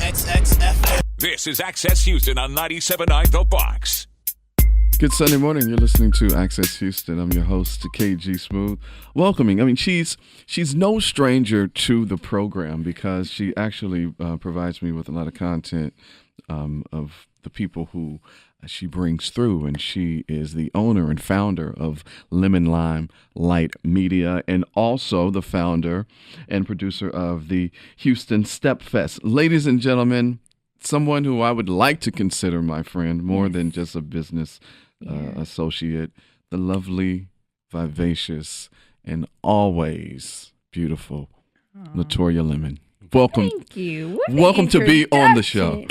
This is Access Houston on 97.9 The Box. Good Sunday morning. You're listening to Access Houston. I'm your host, KG Smooth. Welcoming. I mean, she's no stranger to the program because she actually provides me with a lot of content of the people who she brings through, and she is the owner and founder of Lemon Lime Light Media, and also the founder and producer of the Houston StepFest. Ladies and gentlemen, someone who I would like to consider my friend more than just a business associate, the lovely, vivacious, and always beautiful LaTorria Lemon. Welcome. Thank you. Welcome to be on the show.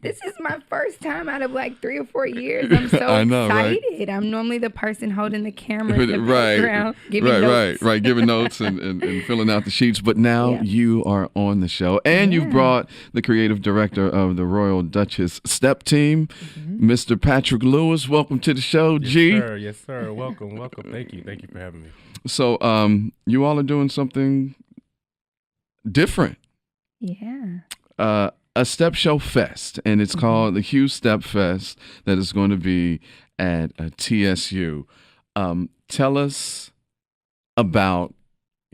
This is my first time out of like 3 or 4 years. I'm so I know, excited. right? I'm normally the person holding the camera in the Right, background, giving notes. right, giving notes and filling out the sheets. But now you are on the show, and you've brought the creative director of the Royal Duchess Step Team, Mr. Patrick Lewis. Welcome to the show, G. Yes, sir. Welcome. Thank you for having me. So, you all are doing something different. Yeah. A step show fest, and it's called the HOUSTEP Fest, that is going to be at TSU. Tell us about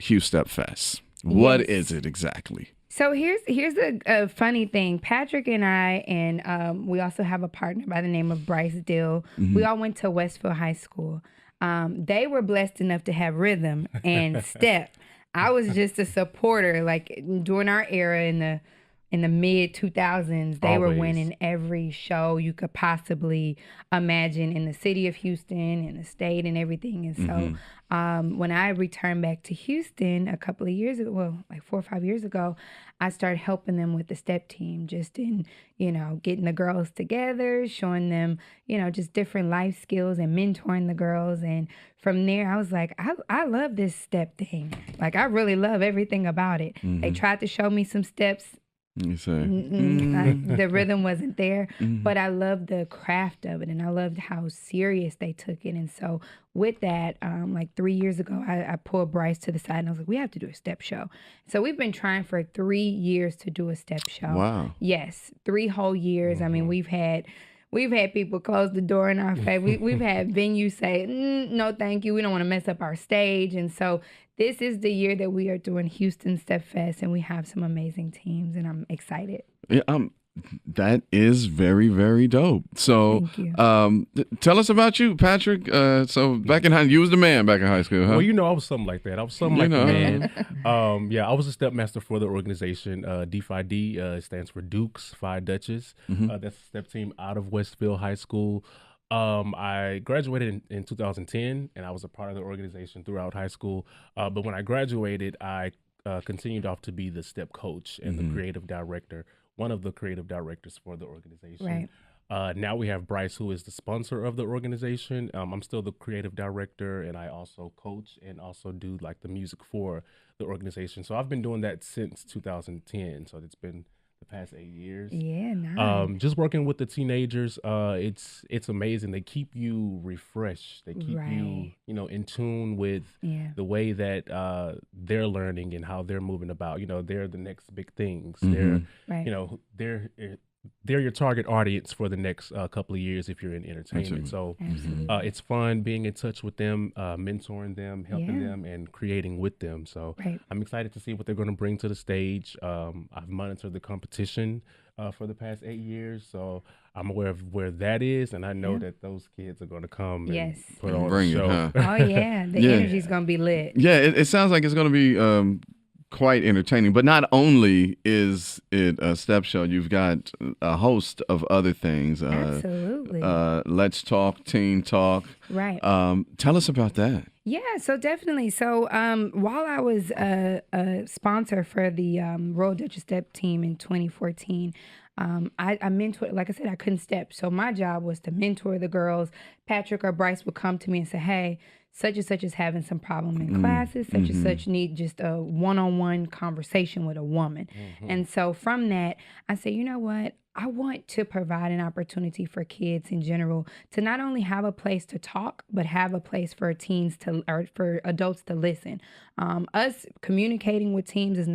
HOUSTEP Fest. What is it exactly? So here's a funny thing. Patrick and I, and we also have a partner by the name of Bryce Dill. We all went to Westfield High School. They were blessed enough to have rhythm and step. I was just a supporter. Like during our era in the mid 2000s, they were winning every show you could possibly imagine in the city of Houston, in the state, and everything. And so when I returned back to Houston a couple of years ago, well, like 4 or 5 years ago, I started helping them with the step team, just in, getting the girls together, showing them, just different life skills and mentoring the girls. And from there, I was like, I love this step thing. Like, I really love everything about it. They tried to show me some steps. You say The rhythm wasn't there, but I loved the craft of it, and I loved how serious they took it. And so with that, like 3 years ago, I pulled Bryce to the side, and I was like, we have to do a step show. So we've been trying for 3 years to do a step show. Wow. Yes, 3 whole years. I mean, we've had people close the door in our face. We've had venues say, no, thank you. We don't want to mess up our stage. And so this is the year that we are doing Houston StepFest, and we have some amazing teams, and I'm excited. Yeah, that is very, very dope. So, tell us about you, Patrick. So back in you was the man back in high school, huh? Well, I was something like that. I was something like the man. I was a stepmaster for the organization. D5D stands for Dukes, Phi Duchess. That's a step team out of Westfield High School. I graduated in 2010, and I was a part of the organization throughout high school. But when I graduated, I continued off to be the step coach and the creative director, one of the creative directors for the organization. Right. Now we have Bryce, who is the sponsor of the organization. I'm still the creative director, and I also coach and also do like the music for the organization. So I've been doing that since 2010. So it's been the past 8 years. Yeah, nice. Just working with the teenagers, it's amazing. They keep you refreshed. They keep you, in tune with the way that they're learning and how they're moving about. They're the next big things. They're your target audience for the next couple of years if you're in entertainment. So it's fun being in touch with them, mentoring them, helping them, and creating with them. So I'm excited to see what they're going to bring to the stage. I've monitored the competition for the past 8 years, so I'm aware of where that is, and I know that those kids are going to come and put on a show. Huh? Oh, yeah. The energy's going to be lit. Yeah, it sounds like it's going to be quite entertaining. But not only is it a step show, you've got a host of other things. Absolutely. Let's Talk, Teen Talk. Right. Tell us about that. Yeah, so definitely. So while I was a sponsor for the Royal Duchess Step Team in 2014, I mentored, like I said, I couldn't step. So my job was to mentor the girls. Patrick or Bryce would come to me and say, hey, such and such is having some problem in classes, such and such need just a one-on-one conversation with a woman. And so from that, I say, you know what? I want to provide an opportunity for kids in general to not only have a place to talk, but have a place for teens to, or for adults to listen. Us communicating with teens is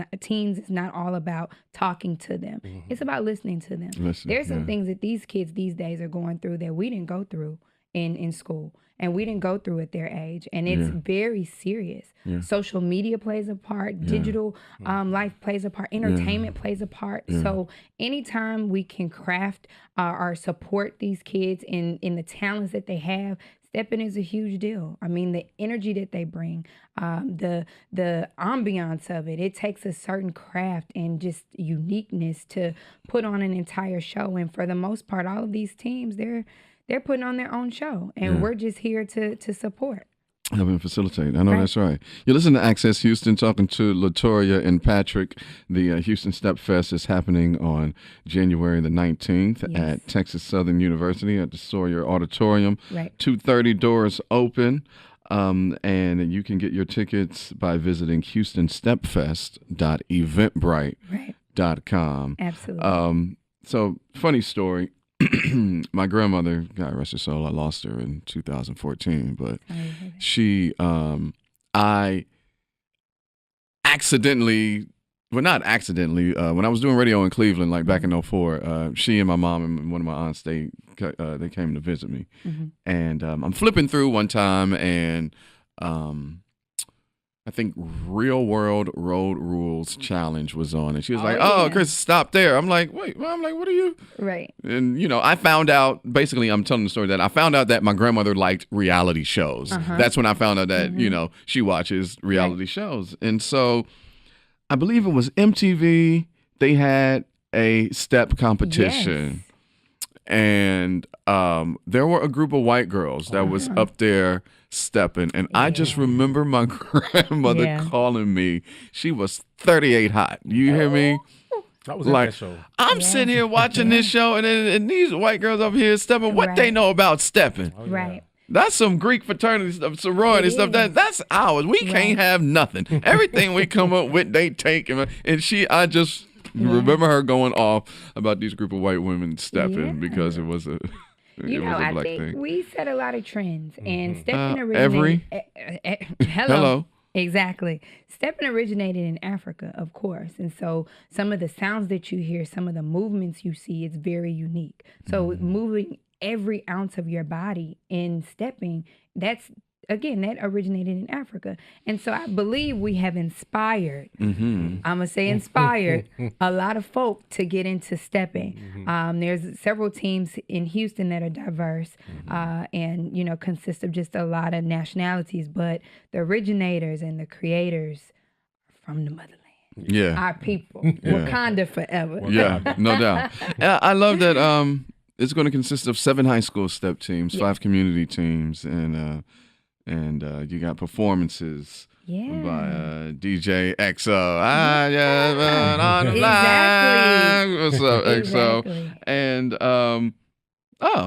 not all about talking to them. It's about listening to them. There's some things that these kids these days are going through that we didn't go through in school, and we didn't go through at their age, and it's very serious. Social media plays a part, digital life plays a part, entertainment plays a part. So anytime we can craft or support these kids in the talents that they have, stepping is a huge deal. I mean, the energy that they bring, the ambiance of it, it takes a certain craft and just uniqueness to put on an entire show. And for the most part, all of these teams, they're putting on their own show, and we're just here to support. Help and facilitate. I know that's right. You listen to Access Houston, talking to LaTorria and Patrick. The Houston StepFest is happening on January the 19th at Texas Southern University at the Sawyer Auditorium. 2:30 doors open, and you can get your tickets by visiting HoustonStepFest.eventbrite.com. Absolutely. So, funny story. My grandmother, God rest her soul, I lost her in 2014, but I accidentally, well, not accidentally, when I was doing radio in Cleveland, like back in 2004, she and my mom and one of my aunts, they came to visit me. And I'm flipping through one time, and I think Real World Road Rules Challenge was on, and she was like, "Oh, Chris, stop there." I'm like, "Wait," I'm like, "What are you?" Right. And I found out. Basically, I'm telling the story that I found out that my grandmother liked reality shows. That's when I found out that she watches reality shows, and so I believe it was MTV. They had a step competition, and there were a group of white girls that was up there stepping, and I just remember my grandmother calling me. She was 38 hot. You hear me? I was like, at that show. I'm sitting here watching this show, and these white girls over here stepping. What they know about stepping? Right. That's some Greek fraternity stuff, sorority stuff. That's ours. We can't have nothing. Everything we come up with, they take. And I just remember her going off about these group of white women stepping because it was a. I think thing. We set a lot of trends, and stepping originated. Hello. Exactly. Stepping originated in Africa, of course, and so some of the sounds that you hear, some of the movements you see, it's very unique. So moving every ounce of your body in stepping, that originated in Africa. And so I believe we have inspired, I'm going to say inspired, a lot of folk to get into stepping. There's several teams in Houston that are diverse and, consist of just a lot of nationalities, but the originators and the creators are from the motherland. Yeah. Our people. Wakanda forever. Yeah, no doubt. I love that it's going to consist of 7 high school step teams, 5 community teams, and you got performances by DJ XO. On the line. What's up, XO? And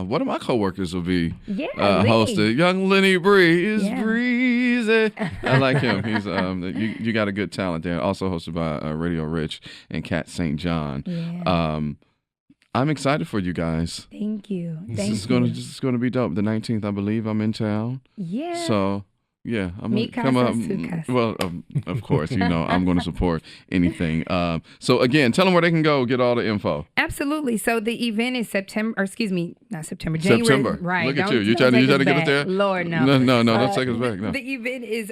one of my coworkers will be hosted. Young Lenny Breeze, breezy. I like him. He's you got a good talent there. Also hosted by Radio Rich and Kat St. John. I'm excited for you guys. Thank you. This is gonna be dope. The 19th, I believe, I'm in town. Yeah. So I'm gonna come up. Well, of course, I'm gonna support anything. So again, tell them where they can go get all the info. Absolutely. So the event is January. Right. Look at you. You trying to get us there? Lord, no. No, don't take us back. No. The event is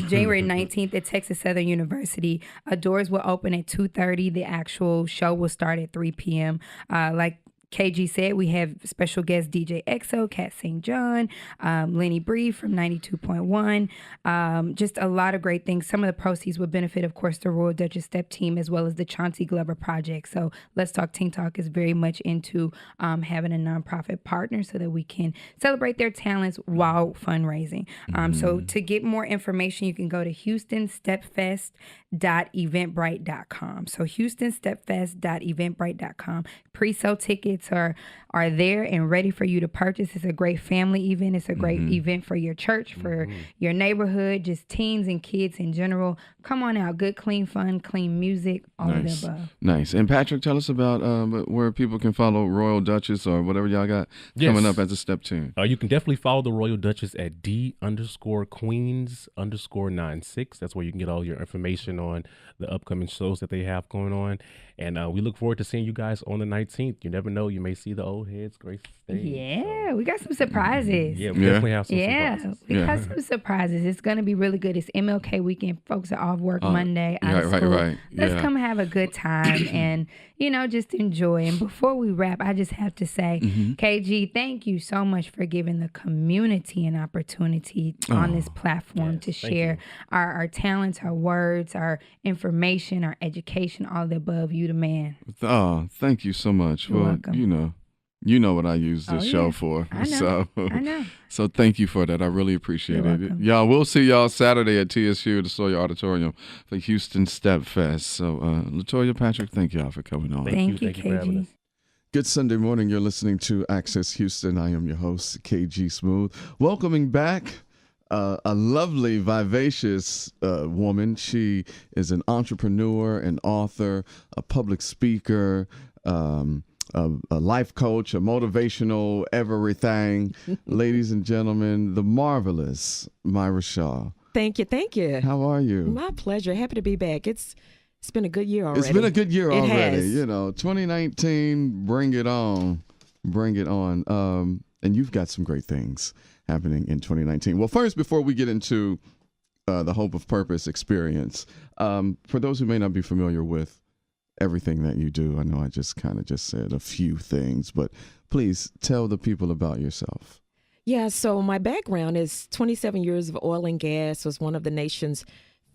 January 19th at Texas Southern University. Doors will open at 2:30. The actual show will start at 3 p.m. Like KG said, we have special guest DJ XO, Kat St. John, Lenny Bree from 92.1. Just a lot of great things. Some of the proceeds will benefit, of course, the Royal Duchess Step Team as well as the Chauncey Glover Project. So Let's Talk Teen Talk is very much into having a nonprofit partner so that we can celebrate their talents while fundraising. So to get more information, you can go to HoustonStepFest.eventbrite.com. So HoustonStepFest.eventbrite.com. Pre-sale tickets tickets are there and ready for you to purchase. It's a great family event. It's a great event for your church, for your neighborhood, just teens and kids in general. Come on out. Good, clean fun, clean music, all of the above. Nice. And Patrick, tell us about where people can follow Royal Duchess or whatever y'all got coming up as a step team. You can definitely follow the Royal Duchess at D_Queens_96. That's where you can get all your information on the upcoming shows that they have going on. And we look forward to seeing you guys on the 19th. You never know. You may see the old heads grace the stage. Yeah, we got some surprises. Yeah, we definitely have some surprises. We got some surprises. It's going to be really good. It's MLK weekend. Folks are off work Monday, out of school. Right. Let's come have a good time and, just enjoy. And before we wrap, I just have to say, KG, thank you so much for giving the community an opportunity on this platform to share our talents, our words, our information, our education, all the above. You the man. Oh, thank you so much. You're welcome. You know what I use this show for. I know. I know. So thank you for that. I really appreciate You're it. welcome. Y'all, we'll see y'all Saturday at TSU, the Sawyer Auditorium, for Houston StepFest. So, LaTorria, Patrick, thank y'all for coming on. Thank you, for having KG. us. Good Sunday morning. You're listening to Access Houston. I am your host, KG Smooth. Welcoming back a lovely, vivacious woman. She is an entrepreneur, an author, a public speaker, a life coach, a motivational everything. Ladies and gentlemen, the marvelous Miara Shaw. Thank you. How are you? My pleasure. Happy to be back. It's been a good year already. It's been a good year already. Has. 2019, bring it on. And you've got some great things happening in 2019. Well, first, before we get into the Hope of Purpose experience, for those who may not be familiar with everything that you do, I know I just said a few things, but please tell the people about yourself. Yeah, so my background is 27 years of oil and gas, was one of the nation's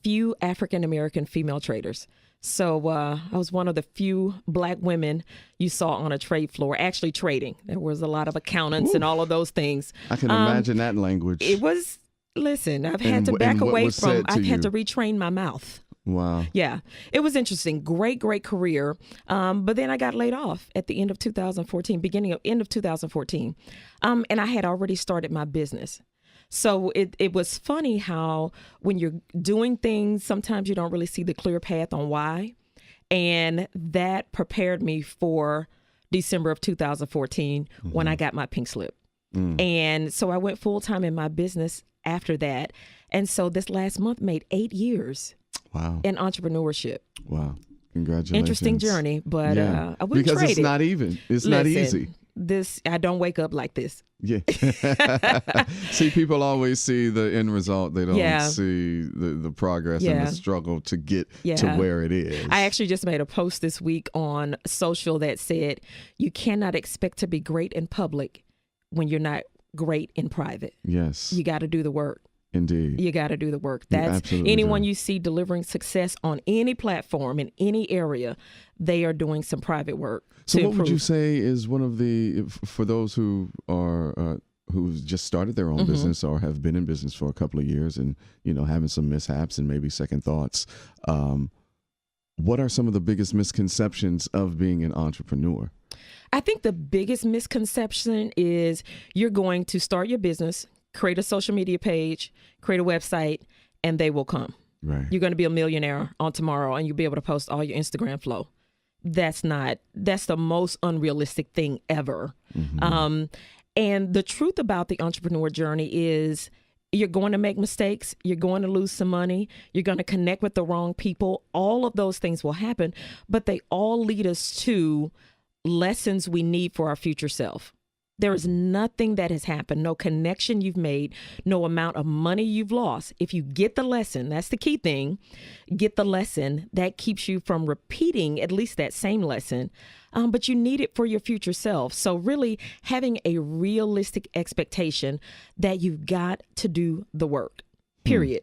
few African-American female traders. So I was one of the few Black women you saw on a trade floor actually trading. There was a lot of accountants and all of those things. I can imagine that language. It was, listen, I've had to back away from, I've had to retrain my mouth. Wow. Yeah, it was interesting. Great career. But then I got laid off at the end of 2014, end of 2014. And I had already started my business. So it was funny how when you're doing things, sometimes you don't really see the clear path on why. And that prepared me for December of 2014 when I got my pink slip. And so I went full time in my business after that. And so this last month made 8 years. Wow. In entrepreneurship. Wow. Congratulations. Interesting journey, but I wouldn't because trade it's not even. It's not easy. I don't wake up like this. Yeah. See, people always see the end result. They don't see the progress and the struggle to get to where it is. I actually just made a post this week on social that said, you cannot expect to be great in public when you're not great in private. Yes. You got to do the work. Indeed. You got to do the work. That's anyone you see delivering success on any platform in any area, they are doing some private work. So what would you say is one of the, for those who are, who've just started their own business or have been in business for a couple of years and, having some mishaps and maybe second thoughts, what are some of the biggest misconceptions of being an entrepreneur? I think the biggest misconception is you're going to start your business, create a social media page, create a website, and they will come. Right. You're going to be a millionaire on tomorrow and you'll be able to post all your Instagram flow. That's the most unrealistic thing ever. And the truth about the entrepreneur journey is you're going to make mistakes. You're going to lose some money. You're going to connect with the wrong people. All of those things will happen, but they all lead us to lessons we need for our future self. There is nothing that has happened, no connection you've made, no amount of money you've lost. If you get the lesson, that's the key thing, get the lesson, that keeps you from repeating at least that same lesson, but you need it for your future self. So really having a realistic expectation that you've got to do the work, period.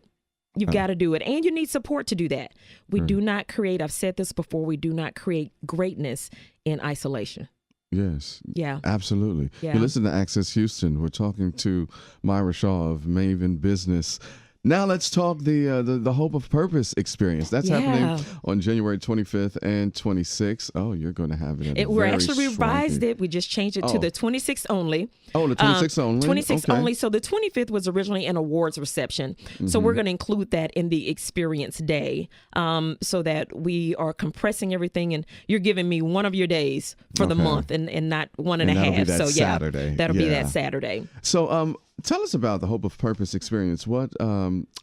You've got to do it. And you need support to do that. We do not create, I've said this before, we do not create greatness in isolation. Yes. Yeah. Absolutely. Yeah. You listen to Access Houston. We're talking to Miara Shaw of Maven Business. Now let's talk the Hope of Purpose experience. That's happening on January 25th and 26th. Oh, you're going to have it. We're actually revised it. We just changed it to the 26th only. Oh, the 26th only? 26th only. So the 25th was originally an awards reception. So we're going to include that in the experience day, so that we are compressing everything, and you're giving me one of your days for the month and not one and a half. So Saturday. That'll be that Saturday. So tell us about the Hope of Purpose experience.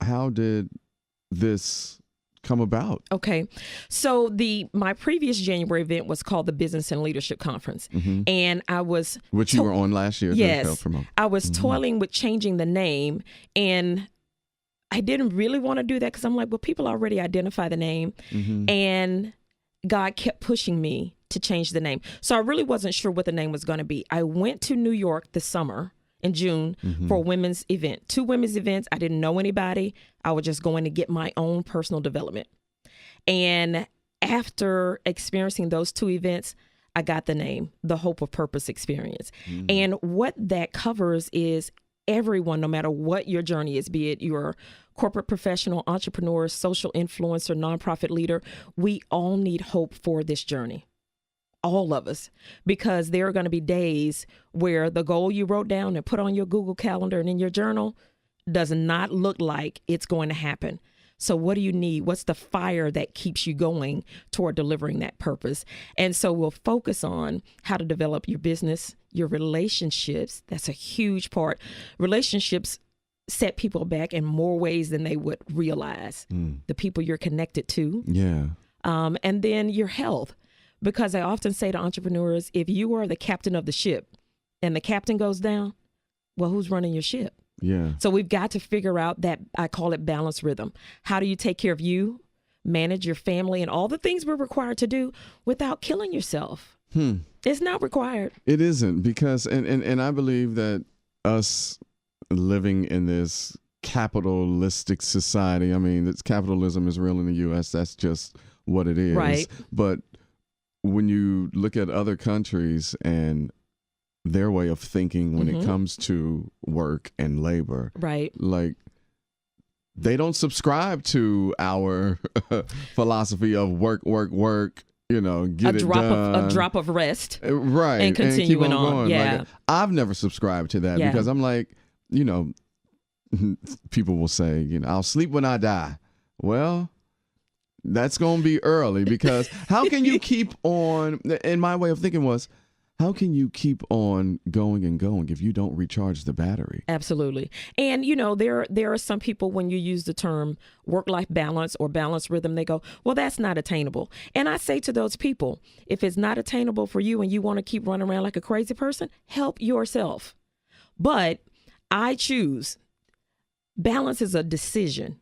How did this come about? Okay. So my previous January event was called the Business and Leadership Conference. And I was... Which you were on last year. Yes. I was toiling with changing the name, and I didn't really want to do that because I'm like, well, people already identify the name. And God kept pushing me to change the name. So I really wasn't sure what the name was going to be. I went to New York this summer in June for a women's event. 2 women's events. I didn't know anybody. I was just going to get my own personal development. And after experiencing those 2 events, I got the name, the Hope of Purpose Experience. And what that covers is everyone, no matter what your journey is, be it you're a corporate professional, entrepreneur, social influencer, nonprofit leader, we all need hope for this journey. All of us, because there are going to be days where the goal you wrote down and put on your Google Calendar and in your journal does not look like it's going to happen. So what do you need? What's the fire that keeps you going toward delivering that purpose? And so we'll focus on how to develop your business, your relationships. That's a huge part. Relationships set people back in more ways than they would realize. The people you're connected to. Yeah. And then your health. Because I often say to entrepreneurs, if you are the captain of the ship and the captain goes down, well, who's running your ship? Yeah. So we've got to figure out that, I call it balance rhythm. How do you take care of you, manage your family, and all the things we're required to do without killing yourself? It's not required. It isn't, because, and I believe that us living in this capitalistic society, I mean, capitalism is real in the U.S. That's just what it is. Right. But when you look at other countries and their way of thinking when it comes to work and labor, right? Like, they don't subscribe to our philosophy of work, you know, get it done. A drop of rest. Right. And continuing on. Yeah. Like, I've never subscribed to that because I'm like, you know, people will say, you know, I'll sleep when I die. Well, that's going to be early, because how can you keep on, and my way of thinking was, how can you keep on going and going if you don't recharge the battery? Absolutely. And, you know, there are some people, when you use the term work-life balance or balance rhythm, they go, well, that's not attainable. And I say to those people, if it's not attainable for you and you want to keep running around like a crazy person, help yourself. But I choose. Balance is a decision.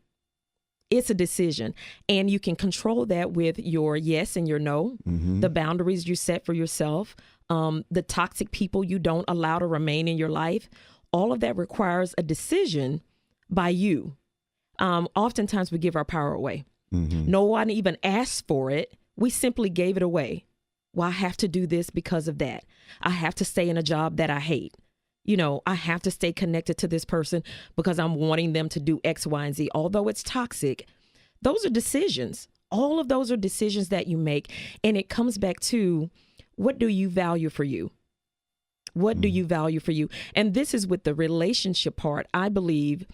It's a decision, and you can control that with your yes and your no, the boundaries you set for yourself, the toxic people you don't allow to remain in your life. All of that requires a decision by you. Oftentimes we give our power away. No one even asked for it. We simply gave it away. Well, I have to do this because of that. I have to stay in a job that I hate. You know, I have to stay connected to this person because I'm wanting them to do X, Y, and Z. Although it's toxic, those are decisions. All of those are decisions that you make. And it comes back to, what do you value for you? What do you value for you? And this is with the relationship part. I believe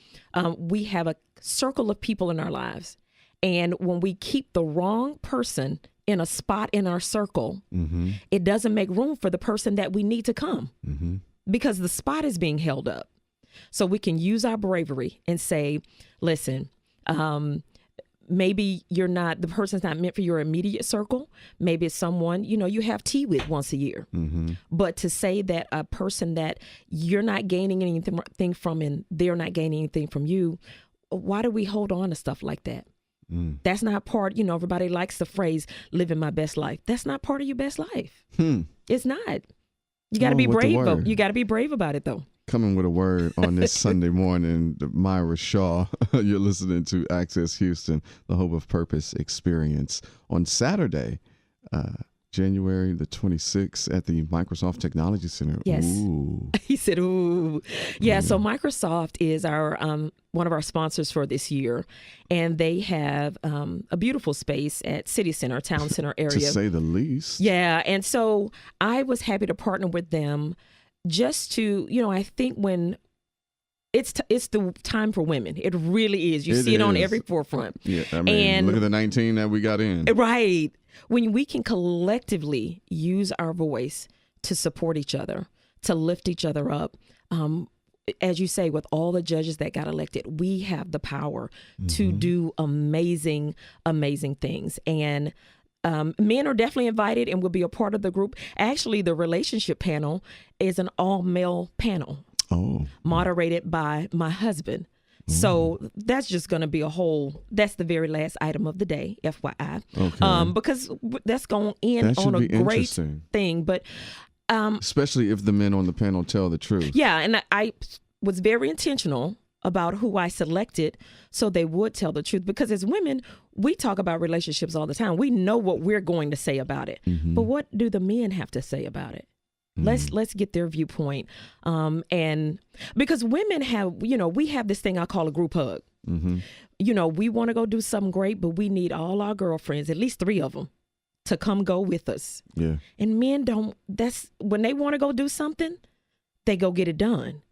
we have a circle of people in our lives. And when we keep the wrong person in a spot in our circle, it doesn't make room for the person that we need to come. Because the spot is being held up. So we can use our bravery and say, listen, maybe the person's not meant for your immediate circle. Maybe it's someone, you know, you have tea with once a year. But to say that a person that you're not gaining anything from and they're not gaining anything from you, why do we hold on to stuff like that? That's not part, you know, everybody likes the phrase, living my best life. That's not part of your best life. It's not. You got to be brave, though. You got to be brave about it, though. Coming with a word on this Sunday morning, Miara Shaw. You're listening to Access Houston, the Hope of Purpose experience. On Saturday, January the 26th at the Microsoft Technology Center. Yes. Ooh. He said, ooh. Yeah, so Microsoft is our one of our sponsors for this year, and they have a beautiful space at City Center, Town Center area. To say the least. Yeah, and so I was happy to partner with them just to, I think when it's the time for women. It really is. You see it on every forefront. Yeah, I mean, look at the 19 that we got in. Right. When we can collectively use our voice to support each other, to lift each other up, as you say, with all the judges that got elected, we have the power to do amazing, amazing things. And men are definitely invited and will be a part of the group. Actually, the relationship panel is an all-male panel. Oh. Moderated by my husband. So that's just going to be that's the very last item of the day, FYI. Okay. Because that's going to end on a great thing. But especially if the men on the panel tell the truth. Yeah, and I was very intentional about who I selected so they would tell the truth. Because as women, we talk about relationships all the time. We know what we're going to say about it. But what do the men have to say about it? Let's get their viewpoint. And because women have, we have this thing I call a group hug. We want to go do something great, but we need all our girlfriends, at least 3 of them, to come go with us. Yeah. And men when they want to go do something, they go get it done.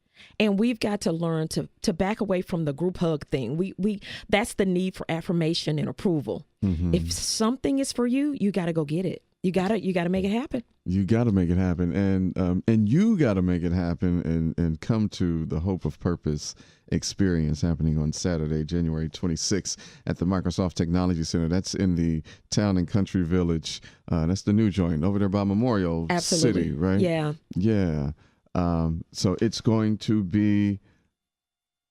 And we've got to learn to back away from the group hug thing. We that's the need for affirmation and approval. If something is for you, you got to go get it. You gotta make it happen. You gotta make it happen, and you gotta make it happen, and come to the Hope of Purpose experience happening on Saturday, January 26th at the Microsoft Technology Center. That's in the Town and Country Village. That's the new joint over there by Memorial City, right? Yeah. Yeah. So it's going to be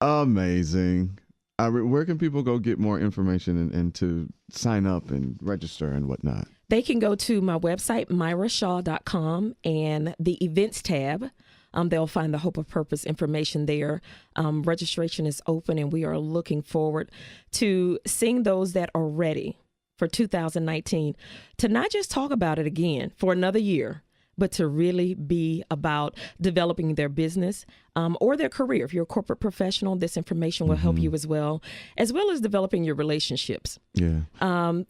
amazing. Where can people go get more information and to sign up and register and whatnot? They can go to my website, MiaraShaw.com, and the events tab. They'll find the Hope of Purpose information there. Registration is open, and we are looking forward to seeing those that are ready for 2019 to not just talk about it again for another year, but to really be about developing their business or their career. If you're a corporate professional, this information will help you as well as developing your relationships. Yeah.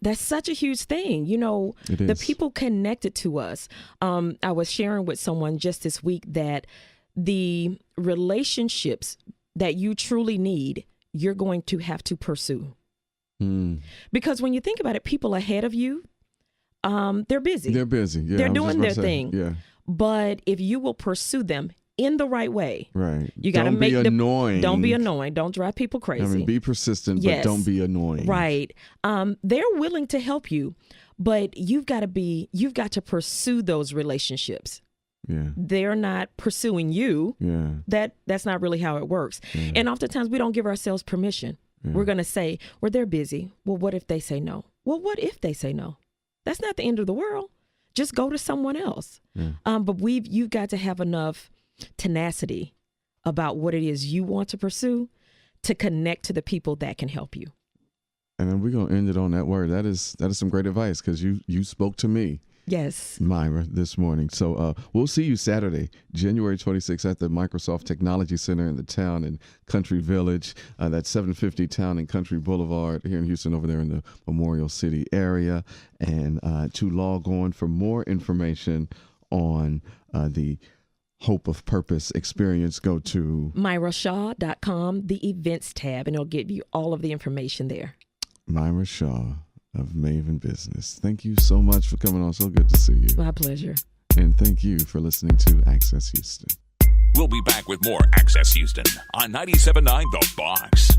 That's such a huge thing. The people connected to us. I was sharing with someone just this week that the relationships that you truly need, you're going to have to pursue. Because when you think about it, people ahead of you, they're busy. They're busy. Yeah, they're doing their thing. Yeah. But if you will pursue them in the right way, right? You got to make them annoying. Don't be annoying. Don't drive people crazy. I mean, be persistent, but don't be annoying. Right. They're willing to help you, but you've got to pursue those relationships. Yeah. They're not pursuing you. Yeah. That's not really how it works. Yeah. And oftentimes we don't give ourselves permission. Yeah. We're going to say, well, they're busy. Well, what if they say no? Well, what if they say no? That's not the end of the world. Just go to someone else. Yeah. But you've got to have enough tenacity about what it is you want to pursue to connect to the people that can help you. And then we're going to end it on that word. That is some great advice, because you spoke to me. Yes. Myra, this morning. So we'll see you Saturday, January 26th at the Microsoft Technology Center in the Town and Country Village. That's 750 Town and Country Boulevard here in Houston, over there in the Memorial City area. And to log on for more information on the Hope of Purpose experience, go to MiaraShaw.com, the events tab, and it'll give you all of the information there. Myra Shaw of Maven Business. Thank you so much for coming on. So good to see you. My pleasure. And thank you for listening to Access Houston. We'll be back with more Access Houston on 97.9 The Box.